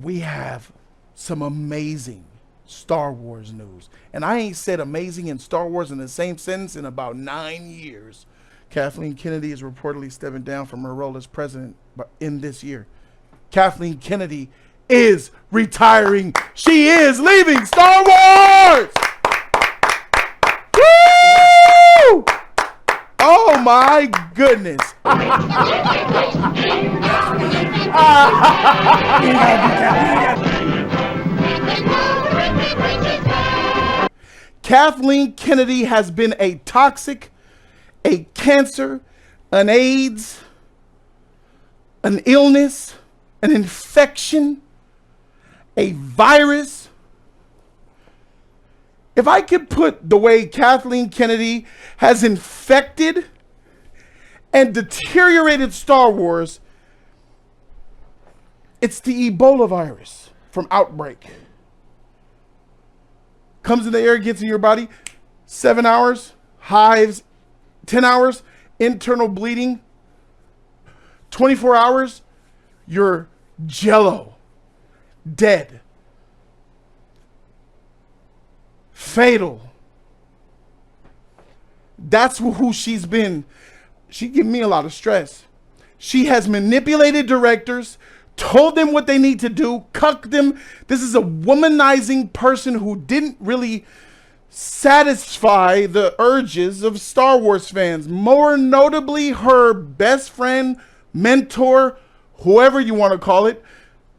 we have some amazing Star Wars news. And I ain't said amazing and Star Wars in the same sentence in about 9 years. Kathleen Kennedy is reportedly stepping down from her role as president in this year. Kathleen Kennedy is retiring. She is leaving Star Wars! Woo! Oh my goodness. Kathleen Kennedy has been a toxic, a cancer, an AIDS, an illness, an infection, a virus. If I could put the way Kathleen Kennedy has infected and deteriorated Star Wars, it's the Ebola virus from Outbreak. Comes in the air, gets in your body, 7 hours, hives, 10 hours, internal bleeding, 24 hours, you're jello, dead, fatal. That's who she's been. She gave me a lot of stress. She has manipulated directors, told them what they need to do, cucked them. This is a womanizing person who didn't really satisfy the urges of Star Wars fans. More notably, her best friend, mentor, whoever you want to call it,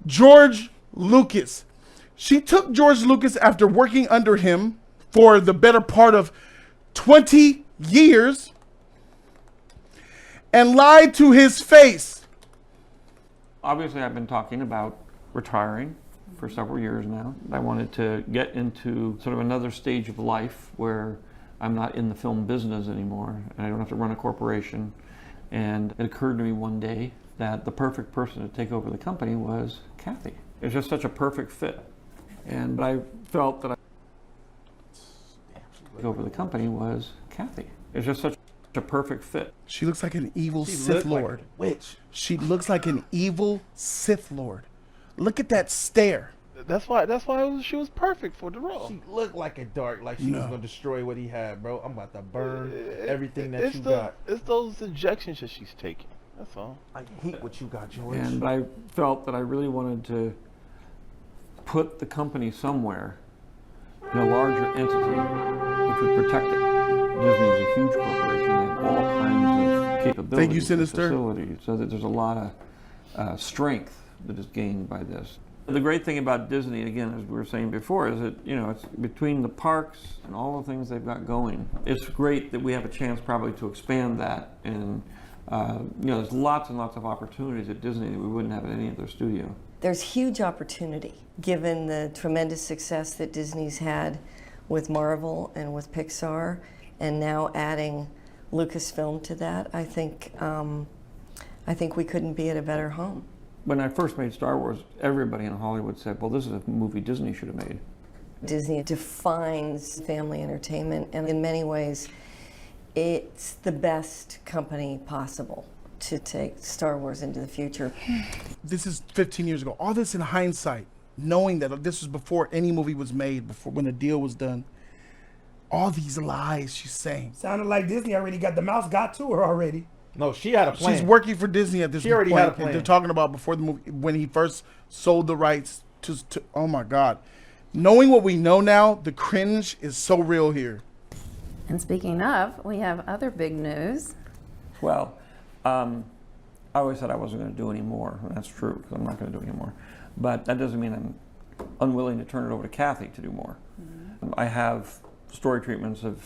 George Lucas. She took George Lucas after working under him for the better part of 20 years and lied to his face. Obviously, I've been talking about retiring for several years now. I wanted to get into sort of another stage of life where I'm not in the film business anymore and I don't have to run a corporation. And it occurred to me one day that the perfect person to take over the company was Kathy. It was just such a perfect fit. And I felt that take over the company was Kathy. It was just such a perfect fit. She looks like an evil Sith Lord. Which? She looks like an evil Sith Lord. Look at that stare. That's why she was perfect for the role. She looked like a dark, like she was gonna destroy what he had, bro. I'm about to burn everything that you got. It's those injections that she's taking. That's all. I hate what you got, George. And I felt that I really wanted to put the company somewhere in a larger entity which would protect it. Disney is a huge corporation. They have all kinds of capabilities. Thank you, Sinister. Facilities, so that there's a lot of strength that is gained by this. The great thing about Disney, again, as we were saying before, is that, you know, it's between the parks and all the things they've got going. It's great that we have a chance probably to expand that. And, you know, there's lots and lots of opportunities at Disney that we wouldn't have at any other studio. There's huge opportunity, given the tremendous success that Disney's had with Marvel and with Pixar, and now adding Lucasfilm to that. I think we couldn't be at a better home. When I first made Star Wars, everybody in Hollywood said, well, this is a movie Disney should have made. Disney defines family entertainment, and in many ways, it's the best company possible to take Star Wars into the future. This is 15 years ago. All this in hindsight, knowing that this was before any movie was made, before when the deal was done. All these lies she's saying. Sounded like Disney already got the mouse got to her already. No, she had a plan. She's working for Disney at this point. She already had a plan. They're talking about before the movie, when he first sold the rights to oh my God. Knowing what we know now, the cringe is so real here. And speaking of, we have other big news. Well, I always said I wasn't going to do any more, and that's true, because I'm not going to do any more. But that doesn't mean I'm unwilling to turn it over to Kathy to do more. Mm-hmm. I have story treatments of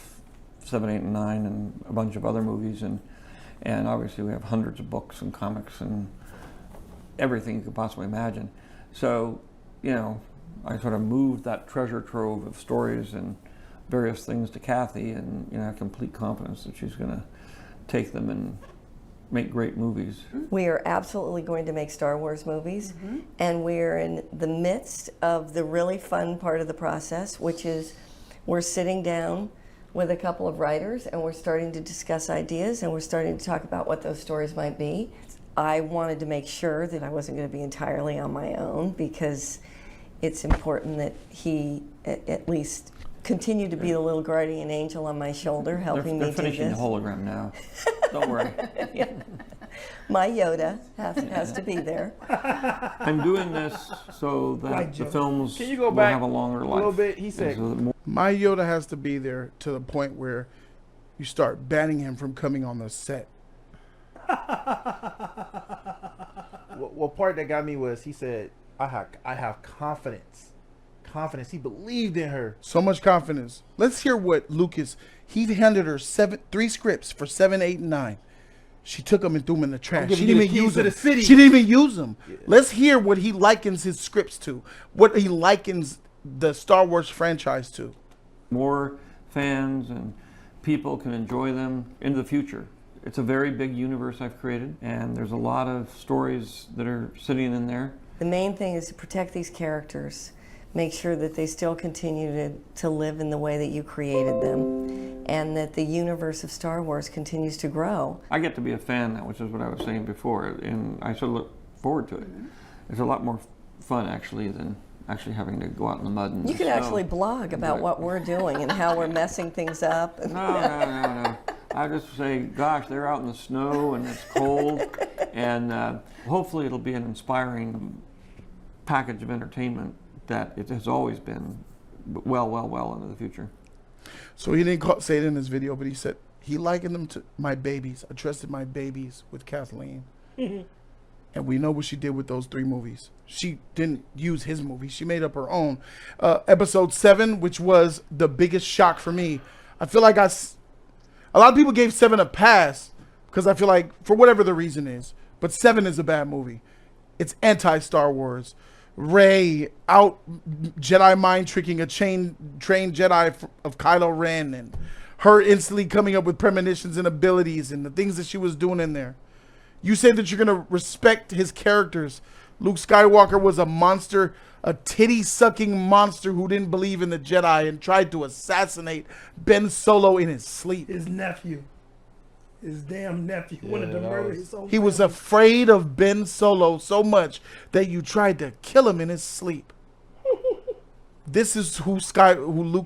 7, 8, and 9, and a bunch of other movies, and obviously we have hundreds of books and comics and everything you could possibly imagine. So, you know, I sort of moved that treasure trove of stories and various things to Kathy, and, you know, I have complete confidence that she's going to take them and make great movies. We are absolutely going to make Star Wars movies, and we're in the midst of the really fun part of the process, which is we're sitting down with a couple of writers and we're starting to discuss ideas and we're starting to talk about what those stories might be. I wanted to make sure that I wasn't going to be entirely on my own, because it's important that he at least continue to be the little guardian angel on my shoulder, helping me do this. They're finishing the hologram now. Don't worry. Yeah. My Yoda has to be there. I'm doing this so that the films Can you go will back have a longer life. little bit? He said, So that more My Yoda has to be there to the point where you start banning him from coming on the set. what part that got me was he said, I have confidence. Confidence. He believed in her. So much confidence. Let's hear what Lucas, he handed her 3 scripts for 7, 8, and 9. She took them and threw them in the trash. giving She you didn't the even keys use to them. the city. She didn't even use them. Yeah. Let's hear what he likens his scripts to. What he likens the Star Wars franchise to. more fans and people can enjoy them into the future. It's a very big universe I've created, and there's a lot of stories that are sitting in there. The main thing is to protect these characters, make sure that they still continue to live in the way that you created them, and that the universe of Star Wars continues to grow. I get to be a fan now, which is what I was saying before, and I sort of look forward to it. It's a lot more fun, actually, than actually having to go out in the mud and You could actually blog about what we're doing and how we're messing things up. No. I just say, gosh, they're out in the snow and it's cold, and hopefully it'll be an inspiring package of entertainment that it has always been well into the future. So he didn't say it in his video, but he said he likened them to my babies. I trusted my babies with Kathleen. And we know what she did with those 3 movies. She didn't use his movie. She made up her own. Episode 7, which was the biggest shock for me. I feel like a lot of people gave 7 a pass because I feel like, for whatever the reason is, but 7 is a bad movie. It's anti-Star Wars. Rey out Jedi mind tricking a trained Jedi of Kylo Ren, and her instantly coming up with premonitions and abilities and the things that she was doing in there. You say that you're going to respect his characters. Luke Skywalker was a monster, a titty-sucking monster who didn't believe in the Jedi and tried to assassinate Ben Solo in his sleep. His nephew. His damn nephew wanted to murder his own He was family. afraid of Ben Solo so much that you tried to kill him in his sleep. This is who Luke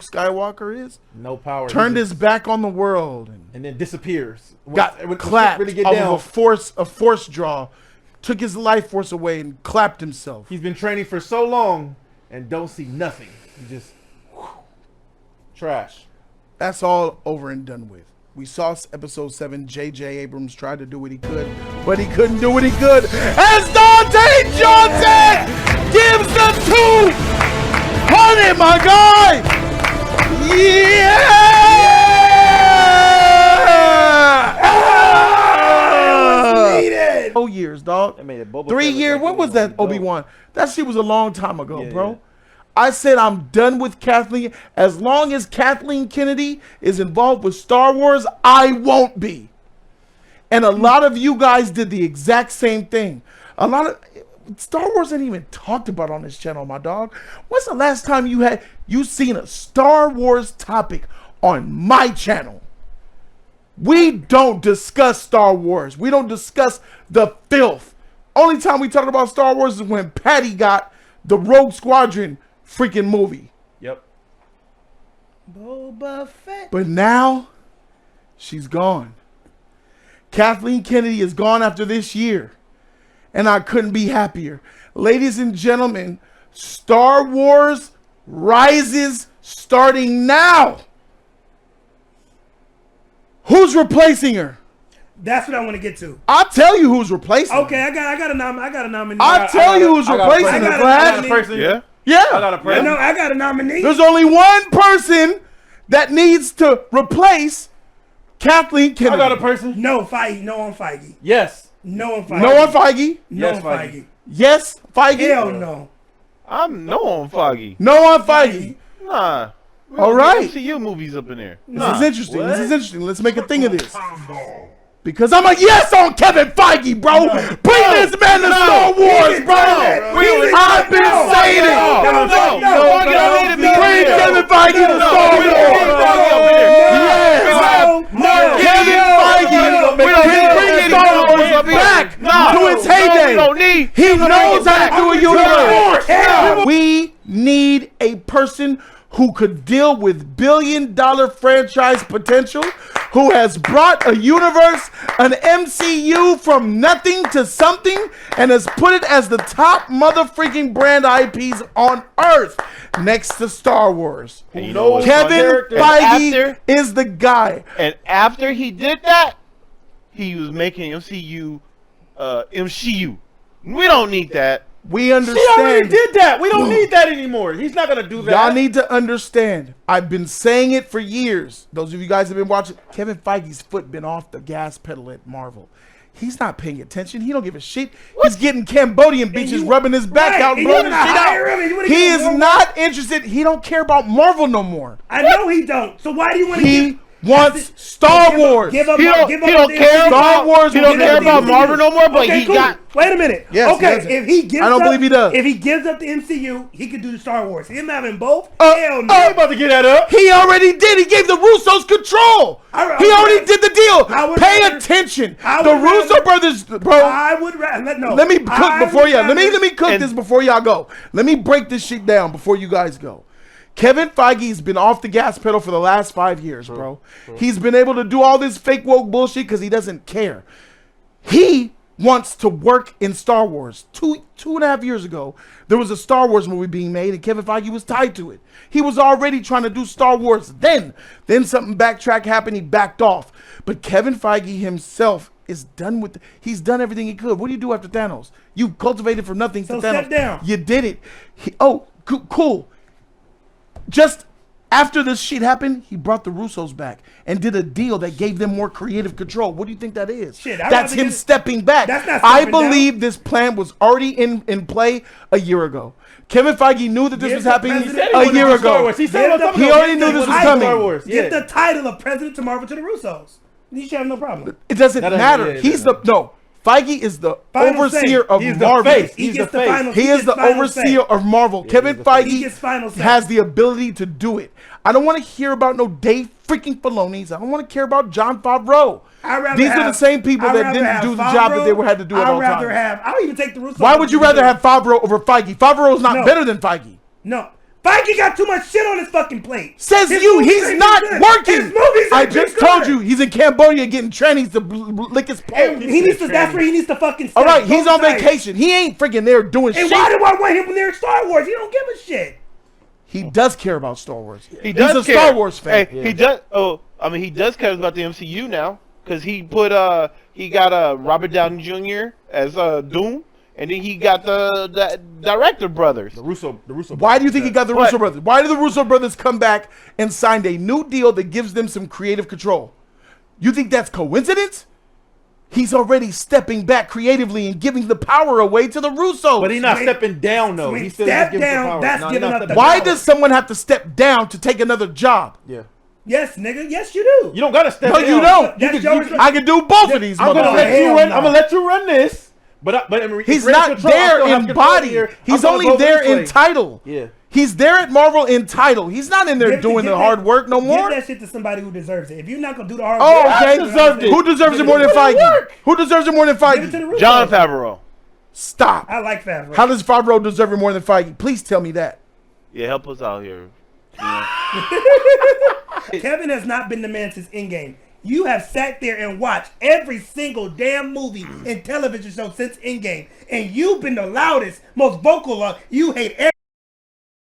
Skywalker is. No power. Turned his back on the world and then disappears. got When the shit clapped really get off down. of a force draw, took his life force away and clapped himself. He's been training for so long and don't see nothing. He just trash. That's all over and done with. We saw episode 7. J.J. Abrams tried to do what he could, but he couldn't do what he could. As Dante Johnson gives the 200, my guy! Yeah! 4 years, dog. That made it Boba 3 Fett look years. like What he was was that, dope. Obi-Wan? That shit was a long time ago, Yeah, bro. yeah. I said I'm done with Kathleen. As long as Kathleen Kennedy is involved with Star Wars, I won't be. And a lot of you guys did the exact same thing. A lot of Star Wars ain't even talked about on this channel, my dog. When's the last time you seen a Star Wars topic on my channel? We don't discuss Star Wars. We don't discuss the filth. Only time we talk about Star Wars is when Patty got the Rogue Squadron freaking movie. Yep. Boba Fett. But now, she's gone. Kathleen Kennedy is gone after this year. And I couldn't be happier. Ladies and gentlemen, Star Wars Rises starting now. Who's replacing her? That's what I want to get to. I'll tell you who's replacing her. Okay, I got a nominee. I'll tell you who's replacing her, I got a Vlad. nominee. Person? Yeah. Yeah. I got a person. No, I got a nominee. There's only one person that needs to replace Kathleen Kennedy. I got a person. No, Feige. No on Feige. Yes. No on Feige. No on Feige. No Yes, on Feige. Feige. Yes, Feige. Hell no. I'm no on Foggy. No on Feige. Nah. All right. MCU movies up in there. This is interesting. This is interesting. Let's make a thing of this. Because I'm a yes on Kevin Feige, bro. Bring this man to Star Wars, bro. I've been saying it. Bring Kevin Feige to Star Wars. Yes. Kevin Feige can bring Star Wars back to we don't need. He knows how to do a universe. Yeah. We need a person who could deal with billion-dollar franchise potential, who has brought a universe, an MCU from nothing to something, and has put it as the top mother-freaking brand IPs on Earth, next to Star Wars. And you know what? Kevin Feige After- is the guy. And after he did that, he was making MCU, MCU. We don't need that. We He already understand. did that. We don't need that anymore. He's not gonna do that. Y'all need to understand. I've been saying it for years. Those of you guys have been watching. Kevin Feige's foot been off the gas pedal at Marvel. He's not paying attention. He don't give a shit. He's getting Cambodian bitches rubbing his back Right, out and and blowing you his wanna shit hire him and you out. wanna He give him is more not interested. He don't care about Marvel no more. I know he don't. So why do you want to He wants Star Wars. Give up, He don't, give he up don't the care MCU. about Wars He will don't give care up the about MCU. Marvel no more. But Okay, he cool. got. Wait a minute. Yes, he okay, doesn't. if he gives I don't up, believe he does. If he gives up the MCU, he could do the Star Wars. Him having both? Uh, Hell no. uh, I'm about to get that up. He already did. He gave the Russos control. I would He already rather- did the deal. I would Pay rather- attention. I The would Russo rather- brothers, bro. I would rather no. Let me cook I before would y'all. Let rather- me cook And- this before y'all go. Let me break this shit down before you guys go. Kevin Feige's been off the gas pedal for the last 5 years, bro. He's been able to do all this fake woke bullshit because he doesn't care. He wants to work in Star Wars. Two and a half years ago, there was a Star Wars movie being made, and Kevin Feige was tied to it. He was already trying to do Star Wars then. Then something backtrack happened. He backed off. But Kevin Feige himself is done with. He's done everything he could. What do you do after Thanos? You cultivated from nothing So to Thanos. step down. You did it. Cool. Just after this shit happened, he brought the Russos back and did a deal that gave them more creative control. What do you think that is? Shit, I'd That's rather him get- stepping back. That's not I stepping down. believe this plan was already in play a year ago. Kevin Feige knew that this Give was the happening president- a year ago. He said Give it the- was He already knew this was coming. Star Wars. Give Yeah. the title of president to Marvel to the Russos. You should have no problem. It doesn't That doesn't- matter. yeah, He's no. the no. Feige is the Final overseer say. of He's the Marvel. face. He He's gets the the face. final. He is the final overseer say. of Marvel. Kevin he's the face. He Feige gets final say. has the ability to do it. I don't want to hear about no Dave freaking Filoni's. I don't want to care about John Favreau. I'd rather These are the have- same people I'd that rather didn't have do the job that they Favreau. had to do at all I'd rather times. have. I'll even take the Russos. Why would you rather have Favreau over Feige? Favreau's not No. better than Feige. No. Feige got too much shit on his fucking plate. Says His you, movies he's ain't not been good. working. His movies I ain't been just told good. you, he's in Cambodia getting trannies to lick his And pole. he needs to. That's where he needs to fucking. All stay. right, he's Both on sides. vacation. He ain't freaking there doing And shit. why do I want him when they're in Star Wars? He don't give a shit. He does care about Star Wars. He does He's a care. Star Wars fan. Hey, he does. Oh, I mean, he does care about the MCU now because he put he got Robert Downey Jr. as Doom, and then he got the director brothers. The Russo. Why do you think he got the What? Russo brothers? Why did the Russo brothers come back and signed a new deal that gives them some creative control? You think that's coincidence? He's already stepping back creatively and giving the power away to the Russos. But he's not Wait, stepping down though. wait, He still step giving some down, power. that's No, he's giving not up the stepping Why down. does someone have to step down to take another job? Yeah. Yes, nigga. Yes, you do. You don't gotta step No, down. you don't. That's your responsibility. I can do both of these I'm gonna motherfuckers. let you Hell run. no. I'm gonna let you run this. But I mean, He's creative not control, I there still have in control body. here. He's I'm gonna only go there this in way. title. Yeah. He's there at Marvel in title. He's not in there Give- doing give the that- hard work no more. Give that shit to somebody who deserves it. If you're not gonna do the hard Oh, work, okay. I deserve it. Who deserves it more than Give it Feige? work. Who deserves it more than Give it to the Feige? Russos. John Favreau. Stop. I like Favreau. How does Favreau deserve it more than Feige? Please tell me that. Yeah, help us out here. Kevin has not been the man since Endgame. You have sat there and watched every single damn movie and television show since Endgame, and you've been the loudest, most vocal of you hate every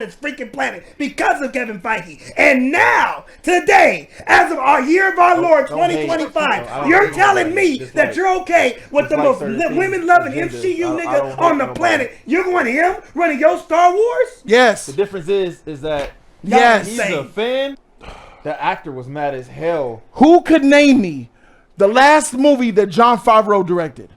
on this freaking planet because of Kevin Feige. And now, today, as of our year of our Lord don't hate. 2025, I don't you're hate telling nobody. me Just that like- you're okay with the like most certain things, women-loving agendas. MCU I nigga don't on hate the nobody. planet. You're going to him running your Star Wars? Yes. The difference is that Yes. he's a fan. The actor was mad as hell. Who could name me the last movie that Jon Favreau directed?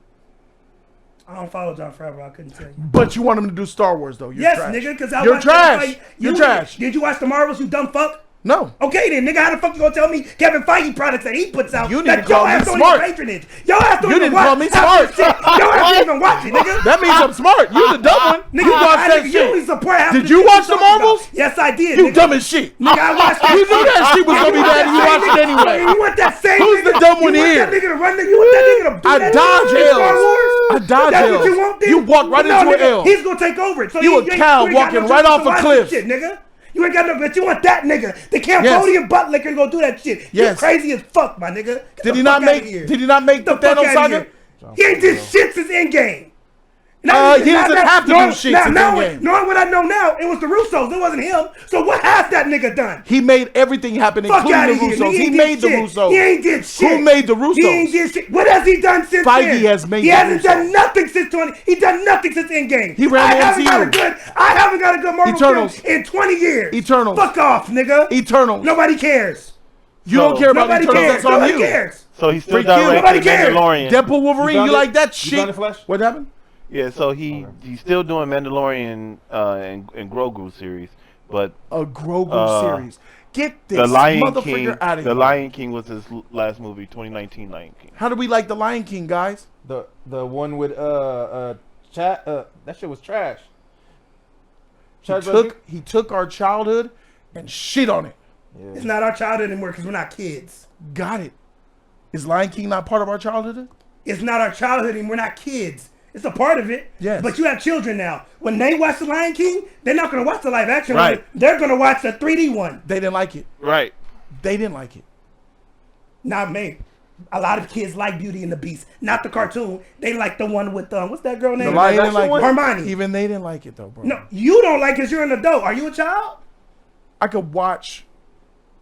I don't follow John Favreau. I couldn't tell you. But you want him to do Star Wars, though. You're Yes, trash. nigga, because I You're watched trash. everybody- You're you- trash. Did you watch the Marvels, you dumb fuck? No. Okay then, nigga, how the fuck you gonna tell me Kevin Feige products that he puts out You need that to call your me ass don't smart. even patronage? Your ass don't You even didn't watch call me half smart. the shit. Your ass don't even watch it, nigga. That means I'm smart. You're the dumb one. Nigga, You watch that you only shit. support half Did the you shit watch the talking about. Marvels? Yes, I did. You nigga. dumb as shit. Nigga, I watched You knew that shit was gonna be bad and you watched it anyway. You want that same Who's nigga? the dumb one you here? want that nigga to run? You want that nigga to do I that dodge in Star L's. Wars? I dodge That's what L's. you want, then? You walk right No, into an nigga, L. He's gonna take over it. So You a ain't cow got walking no right choice off to a watch cliff. this shit, nigga. You ain't got no, but you want that nigga, the Cambodian butt licker, gonna do that shit. You're Yes. crazy as fuck, my nigga. Get Did the he fuck not outta make? here. Did he not make the Get the fuck Thanos outta saga? here. He ain't did shit since Endgame. Now, He doesn't have to do shit since Endgame. Knowing what I know now, it was the Russos. It wasn't him. So what has that nigga done? He made everything happen, Fuck including out the of here. Russos. He He ain't made did the shit. Russos. He ain't did shit. Who made the Russos? He ain't did shit. What has he done since Feige then? has made He the hasn't Russos. done nothing since 20. He done nothing since Endgame. He ran I the haven't got a MCU. good. I haven't got a good Marvel Eternals. film in 20 years. Eternals. Fuck off, nigga. Eternals. Nobody cares. You don't care about Nobody Eternals. cares. That's on Nobody you. cares. So he's still Freak you. directing Nobody cares. Mandalorian. Deadpool Wolverine. You You found like it? that You shit? found the Flash? What happened? Yeah, so he's still doing Mandalorian and Grogu series, but A Grogu series. Get this the Lion motherfucker King, out of the here. Lion King was his last movie, 2019 Lion King. How do we like the Lion King, guys? The one with chat that shit was trash. He took our childhood and shit on it. It's not our childhood anymore because we're not kids. Got it. Is Lion King not part of our childhood? It's not our childhood anymore. We're not kids. It's a part of it. Yes. But you have children now. When they watch the Lion King, they're not going to watch the live action one. Right. They're going to watch the 3D one. They didn't like it. Right. They didn't like it. Not me. A lot of kids like Beauty and the Beast, not the cartoon. They like the one with what's that girl name? The Lion didn't like it. Hermione. Even they didn't like it though, bro. No, you don't like it because you're an adult. Are you a child? I could watch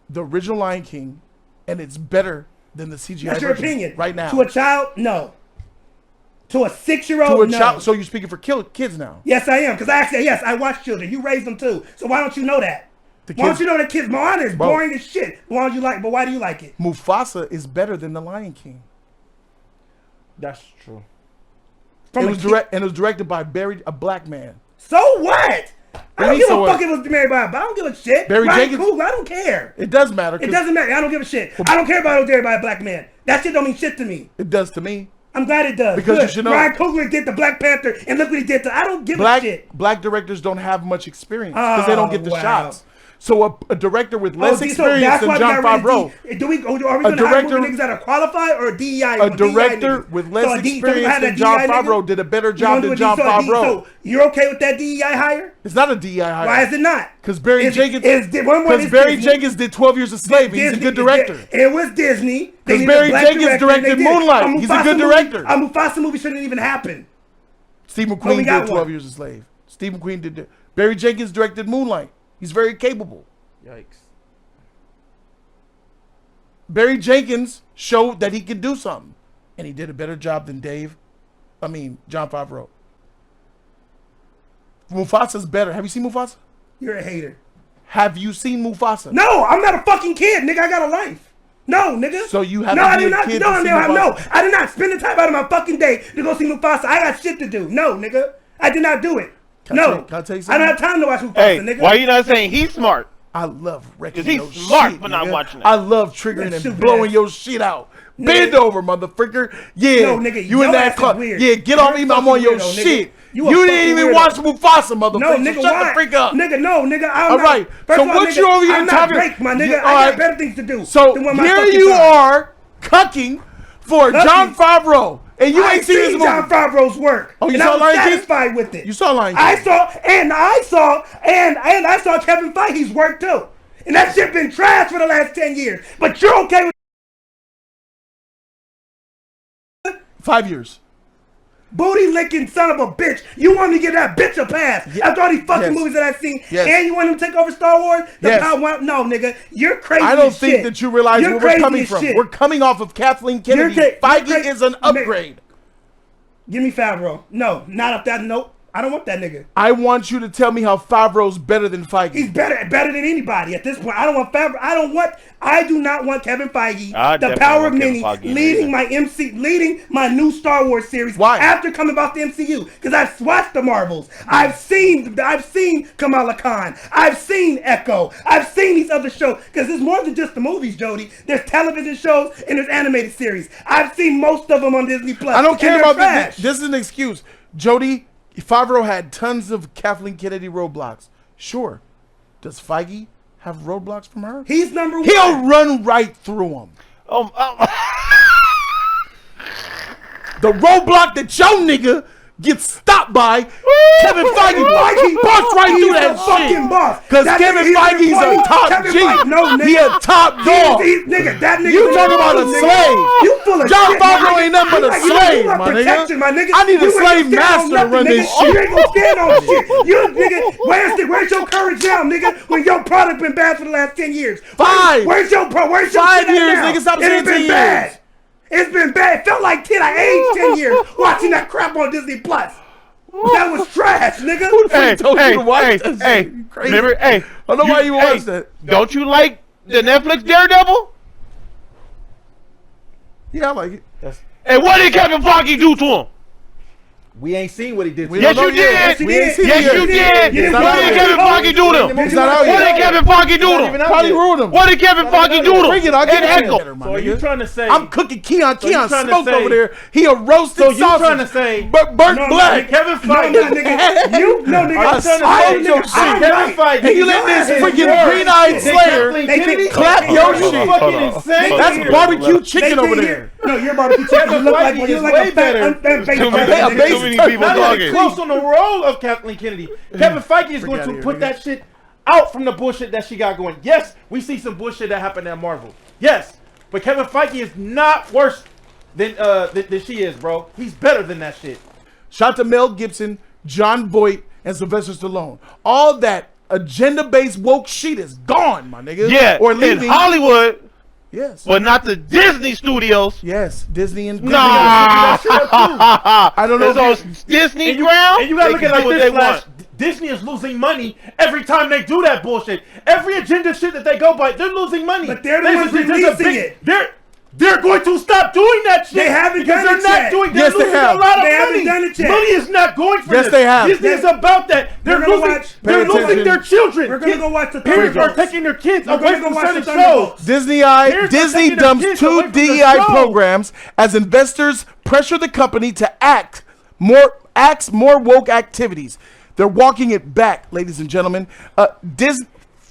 the original Lion King, and it's better than the CGI That's your version opinion. right now. To a child, no. To a 6-year-old, To a no. child. So you're speaking for kids now. Yes, I am. Because yes, I watch children. You raise them too. So why don't you know that? Why don't you know that kids? Moana is Bro. boring as shit. Why don't you like? But why do you like it? Mufasa is better than the Lion King. That's true. From It a was kid- and it was directed by a black man. So what? I don't mean, give so a what? fuck if it was married by. I don't give a shit. Barry Ryan Jenkins- Coogler, I don't care. It does matter. It 'cause doesn't matter. I don't give a shit. I don't care about it was married by a black man. That shit don't mean shit to me. It does to me. I'm glad it does. Because Good. you should know- Ryan Coogler did the Black Panther, and look what he did to. I don't give a shit. Black directors don't have much experience because they don't get the Oh, wow. shots. So a director with less So experience that's than why we Jon got rid Favreau. of are we going to hire director- niggas that are qualified or DEI? A director with less experience than Jon Favreau did a better job than Jon Favreau. So you're okay with that DEI hire? It's not a DEI hire. Why is it not? Because Barry Is- Jenkins. is- one more Because is Barry Disney. Jenkins did 12 Years a Slave. He's a Disney- good director. It was Disney. They 'Cause needed a Barry black Jenkins director, directed and they did. Moonlight. He's a Mufasa good movie- director. A Mufasa movie shouldn't even happen. Steve we McQueen got did 12 one. Years a Slave. Steve McQueen did. Barry Jenkins directed Moonlight. He's very capable. Yikes. Barry Jenkins showed that he could do something, and he did a better job than Jon Favreau. Mufasa's better. Have you seen Mufasa? You're a hater. Have you seen Mufasa? No, I'm not a fucking kid, nigga. I got a life. No, nigga. So you have no, to I be do a not. kid No, to see no, Mufasa. I did not spend the time out of my fucking day to go see Mufasa. I got shit to do. No, nigga. I did not do it. Can I No. tell you I something? don't have time to watch Mufasa, Hey, nigga. why you not saying he's smart? I love wrecking 'Cause he's your smart shit, for not nigga. watching it. I love triggering That and stupid blowing ass. your shit out. Nigga. Bend over, motherfucker. Yeah, No, nigga, you in your that ass is club. weird. Yeah, get You're off me. I'm on your fucking weirdo, nigga. shit. You You a didn't fucking even weirdo. watch Mufasa, motherfucker. No, so nigga, shut why? the freak up. Nigga, no, nigga. I'm All not, right, First so of all, what nigga, you over here I'm talking- not Drake, my nigga. Yeah, I all got right. better things to do. So than my here fucking you time. are cucking for Cucking? Jon Favreau, and you I ain't seen his seen movie. Jon Favreau's work. Oh, you and saw I was Lion King? satisfied with it. You saw Lion King. I saw Kevin Feige's work too. And that shit been trash for the last 10 years. But you're okay with 5 years. booty licking son of a bitch. You want me to give that bitch a pass after all these fucking Yes. movies that I've seen, Yes. and you want him to take over Star Wars? Yes. No, nigga, you're crazy. I don't as think shit. that you realize You're where we're crazy coming as from. shit. We're coming off of Kathleen Kennedy. Feige is an upgrade. Give me Favreau. No, not up that. Nope. I don't want that nigga. I want you to tell me how Favreau's better than Feige. He's better than anybody at this point. I don't want Favreau. I do not want Kevin Feige, I the definitely power of want Kevin many, Feige leading my new Star Wars series. Why? After coming about the MCU, because I've watched the Marvels. I've seen Kamala Khan. I've seen Echo. I've seen these other shows. Because there's more than just the movies, Jody. There's television shows and there's animated series. I've seen most of them on Disney Plus. I don't care and about they're trash. this. This is an excuse. Jody, Favreau had tons of Kathleen Kennedy roadblocks. Sure. Does Feige have roadblocks from her? He's number one. He'll run right through them. the roadblock that your nigga gets stopped by, Kevin Feige busts right through that shit. Because Kevin Feige's a top G. He a top dog. You talking about a slave. John Favreau ain't nothing but a slave, my nigga. I need a slave master to run this shit. You ain't gonna stand on shit. You nigga, where's your courage now, nigga? When your product been bad for the last 10 years. Where's your 5 years, nigga? Stop saying 10 years. It's been bad. It felt like 10. I aged 10 years watching that crap on Disney Plus. That was trash, nigga. Who the fuck told you to watch that? Hey, Crazy. remember? Hey, I don't know why you watched that. Don't you like the Netflix Daredevil? Yeah, I like it. And what did Kevin Feige do to him? We ain't seen what he did. Yes, you did. Yes, you did. What did Kevin Feige do to him? It's not out What yet. did Kevin Feige do to him? Probably ruined him. What did Kevin Feige do to him? Bring it, I'll get And it. Echo. So are you trying to say? I'm cooking Keon. So you Keon trying to smoked say- over there. He a roasted So you sausage. trying to say? Burnt black. Kevin No, Feige. nigga. You, no, nigga. I smoked your shit. Kevin Feige. And you let this freaking green-eyed Slayer Kennedy clap your You shit. fucking insane. That's barbecue chicken over there. No, you're barbecue chicken. You look like Feige you is look way like a fat, better. unfed baked Too potato, many nigga. people Not even talking. close on the role of Kathleen Kennedy. Kevin Feige is going to put that shit out from the bullshit that she got going. Yes, we see some bullshit that happened at Marvel. Yes, but Kevin Feige is not worse than she is, bro. He's better than that shit. Shout to Mel Gibson, John Voight, and Sylvester Stallone. All that agenda-based woke shit is gone, my nigga. Yeah, Or in leaving. Hollywood, Yes. but not the Disney studios. Yes, Disney and Nah, I don't know. It's on Disney ground. And you gotta They look can at it do like what this, they Flash. want. Disney is losing money every time they do that bullshit. Every agenda shit that they go by, they're losing money. But they're the ones There's a releasing big- it. They're going to stop doing that shit. They haven't because done they're it not yet. doing. Yes, They're they losing have. a lot of They money. haven't done it yet. Money is not going for Yes, this. they have. Disney is about that. They're We're gonna losing. watch- They're Pay losing attention. their children. We're gonna go watch the Parents are Thunderbolts. taking their kids We're away gonna from go watch certain the Thunderbolts. shows. Disney Here's Disney what's taking dumps the kids 2 away from the DEI show. programs as investors pressure the company to acts more woke activities. They're walking it back, ladies and gentlemen.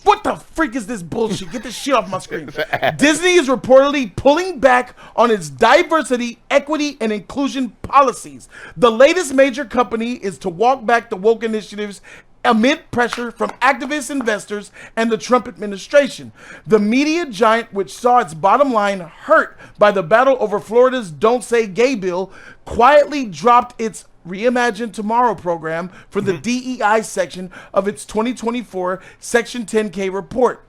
What the freak is this bullshit? Get this shit off my screen. Disney is reportedly pulling back on its diversity, equity, and inclusion policies. The latest major company is to walk back the woke initiatives amid pressure from activist investors and the Trump administration. The media giant, which saw its bottom line hurt by the battle over Florida's Don't Say Gay bill, quietly dropped its Reimagine Tomorrow program for the DEI section of its 2024 Section 10K report.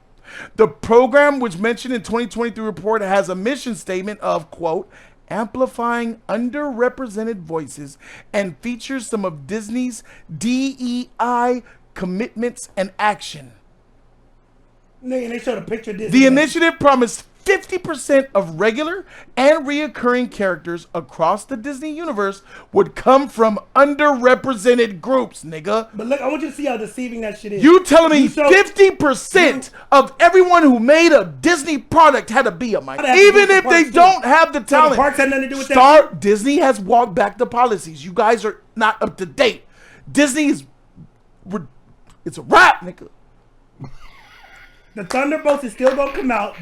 The program, which mentioned in 2023 report, has a mission statement of, quote, amplifying underrepresented voices and features some of Disney's DEI commitments and action. Nigga, and they showed a picture of Disney. The initiative promised 50% of regular and reoccurring characters across the Disney universe would come from underrepresented groups, nigga. But look, I want you to see how deceiving that shit is. You telling me You showed- 50% of everyone who made a Disney product had to be a minor, That had to do even with the if they parks, too. don't have the So talent. the parks had nothing to do with that. Disney has walked back the policies. You guys are not up to date. Disney is, it's a wrap, nigga. The Thunderbolts is still gonna come out.